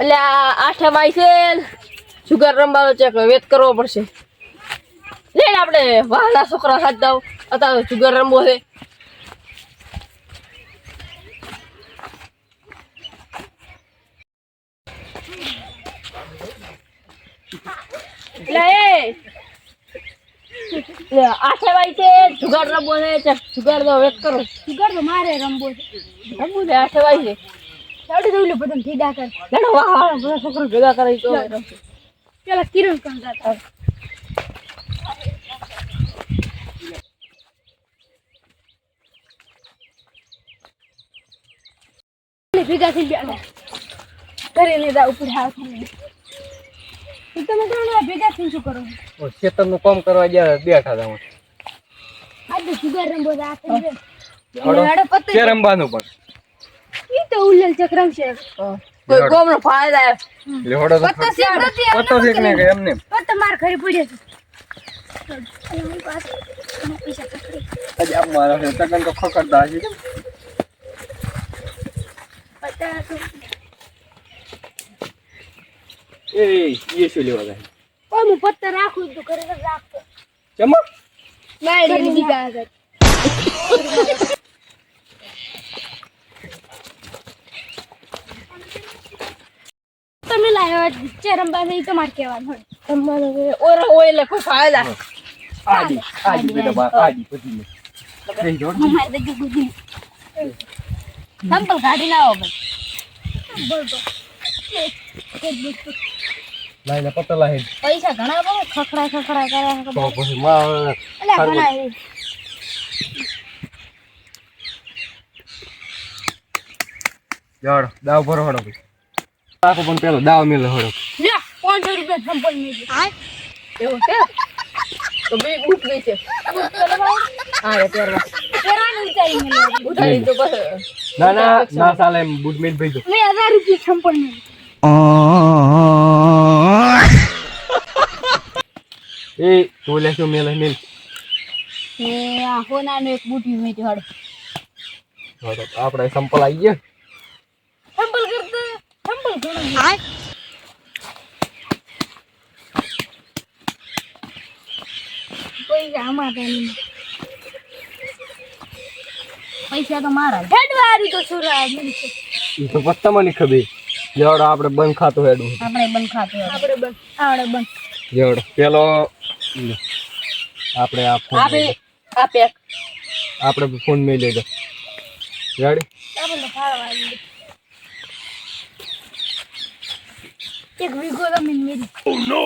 એટલે આઠે બાઈ છે સુગર રમવાનો ચેક વેત કરવો પડશે. લે આપણે વાહના છોકરા સાથ દાવ અત્યારે સુગર રમવો છે. આઠે બાઈ છે સુગર રમવો છે સુગર નો વેત કરો. સુગર તો મારે રમવો છે. રમવું છે આઠે બાઈ છે. ચાલુ દઉં બધા ભેગા કર. વાહ બધા છોકરા ભેગા કરે તો પેલા કિરણ કામ કરતા ભેગા થઈ ગયા ઘરે લઈ જાવ ઉપર હાથ તમે ત્રણ ભેગા થઈ શું કરો ખેતર નું કામ કરવા ગયા બેઠા હતા આજે સુગર રમવો કે રમવાનું પણ ઈ તો ઉલ્લલ ચક્રમ છે કોઈ કોમનો ફાયદા લેવડો તો પતો શીખ ને કે એમને પત માર ખરી પડ્યો આજે આપ મારા છે તકન તો ખકડતા છે એ શું લેવા જાય કોઈ હું પત્તા રાખું તો ઘરે રાખતો ચમક ગાડી દીધા આગળ તમે લાયો ચરંબા નહીં તમારે કહેવાનું તમારે ઓરા ઓઈલે કોઈ ફાયદા આજી બેટા આજી બધી ને અમારે દગી ગુજી સંપલ ગાડી ના આવો બોલ લાઈને પતલા હે પૈસા ઘણા બહુ ખખડા કરે તો પછી માં અલે ઘણા યાર દાવ ભરો હડો આખો પણ પેલો દાવ મેલે હડો લે 500 રૂપિયા સંપલ મેલી હા એવું છે તો બે બુક ગઈ છે હા અત્યારે પેરાનું ઉતારી મેલો ઉધારી તો બસ ના સાલે એમ બુટ મેલ ભેજો મેં 1000 રૂપિયા સંપલ મેલી એ તો લેસો મેલ મેલ એ આ હોનાનો એક બુટી મેલી હડ હડો આપણે સંપલ આવી ગયા સંપલ કરતો સંપલ ઘણો હા પૈસા અમારા નહીં પૈસા તો મારા હેડવારી તો સુરા મિલ છે ઈ તો પત્તા મને ખબર જેવડો આપણે બંધ ખાતું હેડું આપણે બંધ ખાતો આપણે બંધ જેવડો પેલો આપણે આ ફોન આ પેક આપણે ફોન મેં લઈ લો રેડી આપણે ફાળવા એક વીઘો જમીન મેરી ઓ નો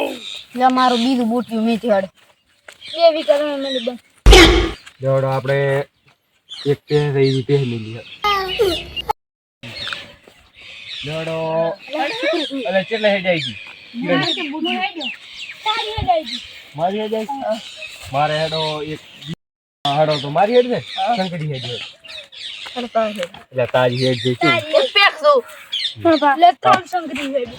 લે મારું બીજું બુટિયું મેથી હડ 2 વીઘા જમીન મેલી બંધ જેવડો આપણે એક પે રહી પે મેલી જેવડો અલે કેટલા હેડ આવી ગઈ મારે કે બુનો આવી ગયો સારી હેડ આવી ગઈ મારી હેડ આવી મારે હેડો એક હાડો તો મારી હેડ છે શંકરી હેડ એટલે તારી હેડ જે છે પેક દો લે ત્રણ સંગરી હેડ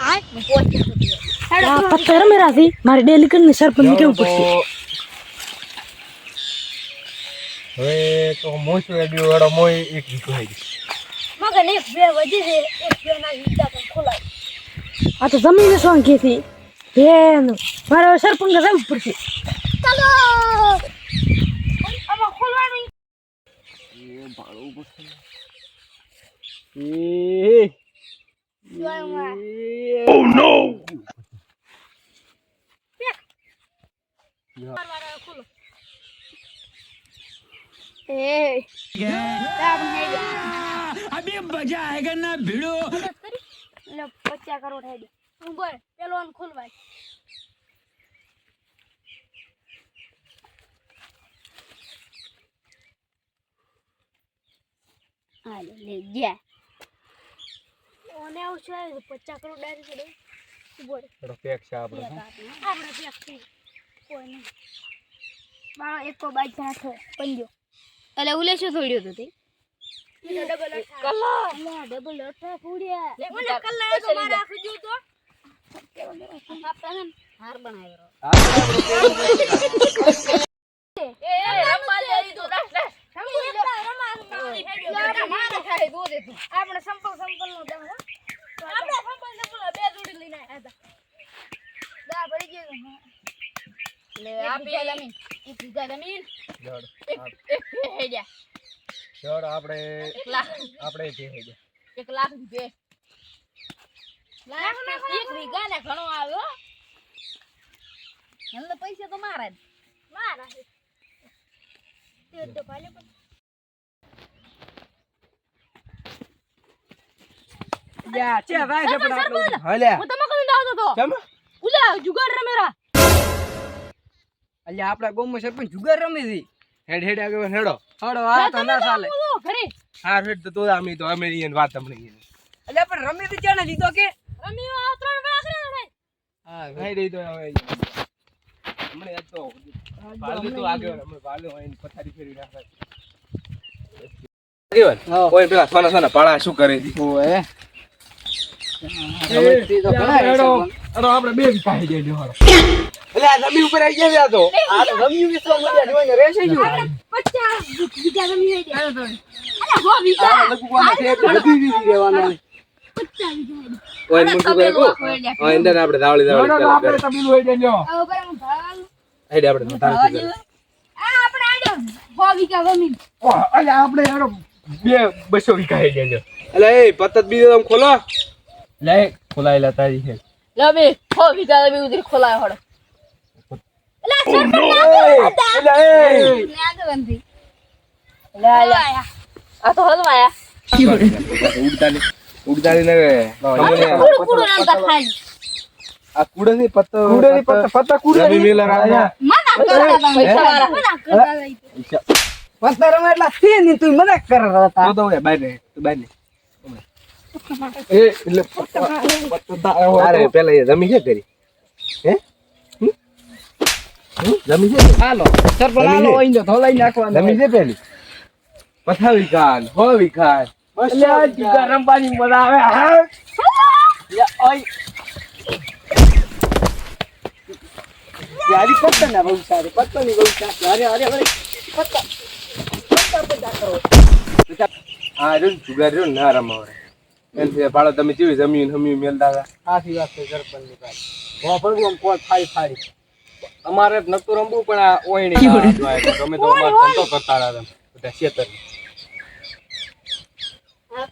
આ પત્થર મેરા થી મારે ડેલી કરીને સરપંચ કેવું પડશે હવે તો મોસો એડિયો હેડો મોય એક વીકો હે મગન એક બે વધી છે એક બે ના ઈડા પણ ખોલાય આ તો જમીન વેચવાનું કે છે બેન મારે સરપંચ જવું પડશે ચાલો આમાં ખોલવાનું એ ભાડું પડશે ઓ નો अभी मजा आएगा ना भिड़ो 50 કરોડ હે તું બોલ પેલો આન ખોલવાય હાલે લે ગયા ઓને આવ છે 50 કરોડ ડાયરેક્ટ દે તું બોલ થોડો પેક છે આપણે આપણે પેક થઈ કોઈ નહીં મારો એકો બાઈક નાખો પંજો એટલે ઉલે શું થોડ્યો તો તે ડબલ ડબલ અઠા ફૂડ્યા મને કલ્લા તો મારા આખી જો તો આપતા હાર બનાવ્યો એ રમવા દે ઈ તો રસ આપણે સંપલ નો દે આપણે સંપલ બે એટલે આપી જમીન એક વીઘા જમીન જોડ એક હે ગયા જોડ આપણે 1 લાખ આપણે જે હે ગયા 1 લાખ રૂપિયા લાખ ને એક વીઘા ને ઘણો આવ્યો એટલે પૈસા તો મારા જ મારા તે તો ભાલે પણ યા ચે ભાઈ છે પણ આપણે હાલ્યા હું તમે કદી આવતો તો કેમ ઉલા જુગાડ રમેરા અલ્યા આપડા ગામમાં સરપંચ જુગાર રમે છે હેડ હેડ આગળ હેડો હડો આ તો ના ચાલે ઘરે હા હેડ તો અમે તો અમેરિકન વાત તમને અલ્યા પણ રમે તો ચાને લીધો કે રમી આ 3 વેળા કરે ને હા નહીં રહી તો હવે હમણે યાદ તો ભાલે તો આગળ હમણે ભાલે હોય ને પથારી ફેરવી નાખે આગેવાન કોઈ પેલા સોના સોના પાળા શું કરે છે ઓએ અરે આપણે બે વીઘા હે દેજો હારો એટલે આ જમીન ઉપર આવી ગયા તો આ તો રમ્યું વિશ્વ મજા જોઈને રહેશે જ 50 વીઘા જમીન હે અરે હો આ વીઘા લગુવાના છે બધી વીઘી દેવાના 50 વીઘા ઓય મુકુ કરે કો હા ઇન્દન આપણે ધાવળી ધાવળી આપણે તબીલું હે દેજો હવે પર હું ભાળ હેડ આપણે તારી કરે આ આપણે આડો હો વીઘા જમીન ઓ અલે આપણે યાર બે 200 વીઘા હે દેજો એટલે એ પત્તત બીજો તમે ખોલો લે ખોલાયેલા તારી છે લે બે હો વિગા બે ઉધર ખોલાય હડો લે આ બંધી લે આ તો હલવાયા ઉડતાની ને કુડું કુડું નામતા ખાલી આ કુડની પત્તા કુડની મેલા રાજા મના કરતા પૈસા વાળા મના કરતા પત્તા રમે એટલા છે ને તું મજાક કરતા હતા તો તો બાય ને તું બાય ને એ એટલે પત્તા અરે પેલા એ જમી છે કરી હે જમી છે હાલો સરપંચ હાલો ઓઈ જો ધોલાઈ નાખવાનો જમી છે પેલી પથાવી કાન હોવી કાન અલ્યા જુગાર રમવાની મજા આવે હા યા ઓય યારી પત્તા ના બહુ સારી પત્તા ની બહુ સારી અરે અરે અરે પત્તા પત્તા કરો આ જો જુગાર જો ના રમાવરે એમ છે પાડો તમે જીવી જમીન હમી મેલતા હતા આથી વાત છે સરપંચ ની પાસે હો પણ આમ કોઈ ફાડી અમારે નતું રમવું પણ આ ઓયણી તમે તો અમાર ધંધો કરતા હતા બધા ખેતર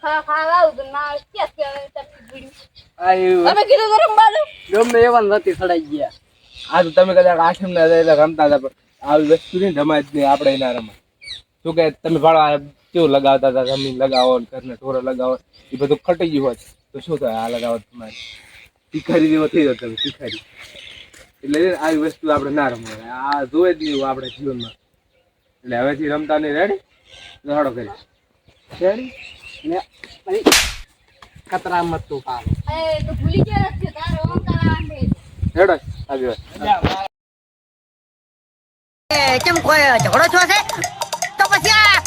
ખા ખાવા ઉદ ના કે તપી આ તમે કીધું તો રમવાનું ગમે એવા નથી સડાઈ ગયા આ તો તમે કદાચ આઠમ ના એટલે રમતા હતા પણ આવી વસ્તુ નહીં રમાય જ નહીં આપણે ના રમાય શું કે તમે ભાડો કેવું લગાવતા હતા જમીન લગાવો ને ઘરને ઢોરો લગાવો એ બધું ખટી ગયું હોત તો શું થાય આ લગાવો તમારે ભિખારી જેવો થઈ જતો તમે ભિખારી એટલે આવી વસ્તુ આપણે ના રમવાય આ જોવે જ નહીં આપણે જીવનમાં એટલે હવેથી રમતા નહીં રેડી લડો કરી શેરી ને અહીં કતરા મત તું પાડો એ તો ભૂલી ગયા છે તારો ઓંકાર આંધે રેડો આગળ કેમ કોઈ ઝઘડો છો છે તો પછી આ